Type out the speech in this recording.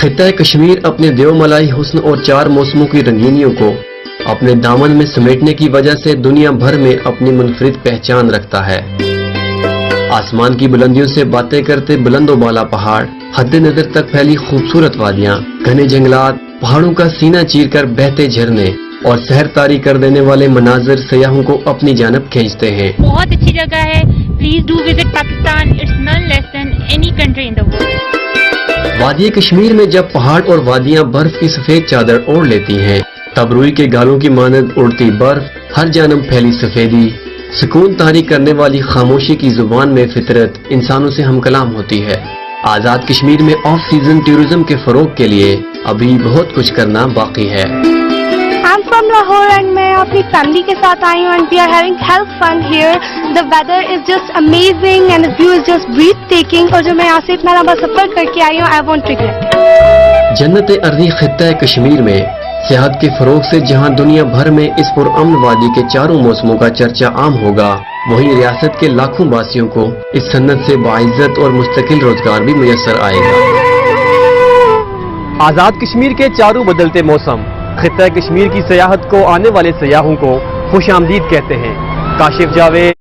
خطہ کشمیر اپنے دیوملائی حسن اور 4 موسموں کی رنگینیوں کو اپنے دامن میں سمیٹنے کی وجہ سے دنیا بھر میں اپنی منفرد پہچان رکھتا ہے۔ آسمان کی بلندیوں سے باتیں کرتے بلند و بالا پہاڑ، حد نظر تک پھیلی خوبصورت وادیاں، گھنے جنگلات، پہاڑوں کا سینہ چیر کر بہتے جھرنے اور سحر طاری کر دینے والے مناظر سیاحوں کو اپنی جانب کھینچتے ہیں۔ بہت اچھی جگہ ہے، please do visit Pakistan, it's none less than any country in the world. وادی کشمیر میں جب پہاڑ اور وادیاں برف کی سفید چادر اوڑھ لیتی ہیں، تب روئی کے گالوں کی مانند اڑتی برف، ہر جانب پھیلی سفیدی، سکون طاری کرنے والی خاموشی کی زبان میں فطرت انسانوں سے ہم کلام ہوتی ہے۔ آزاد کشمیر میں آف سیزن ٹورزم کے فروغ کے لیے ابھی بہت کچھ کرنا باقی ہے۔ I'm from Lahore and میں اپنی فیملی کے ساتھ آئی ہوں and we are having health fun here. The weather is just amazing and the view is just breathtaking. اور جو میں یہاں سے اتنا لمبا سفر کر کے آئی ہوں I won't regret it. جنت ارضی خطہ کشمیر میں سیاحت کے فروغ سے جہاں دنیا بھر میں اس پرامن وادی کے 4 موسموں کا چرچا عام ہوگا، وہیں ریاست کے لاکھوں باسیوں کو اس صنعت سے باعزت اور مستقل روزگار بھی میسر آئے گا۔ آزاد کشمیر کے 4 بدلتے موسم خطہ کشمیر کی سیاحت کو آنے والے سیاحوں کو خوش آمدید کہتے ہیں۔ کاشف جاوید،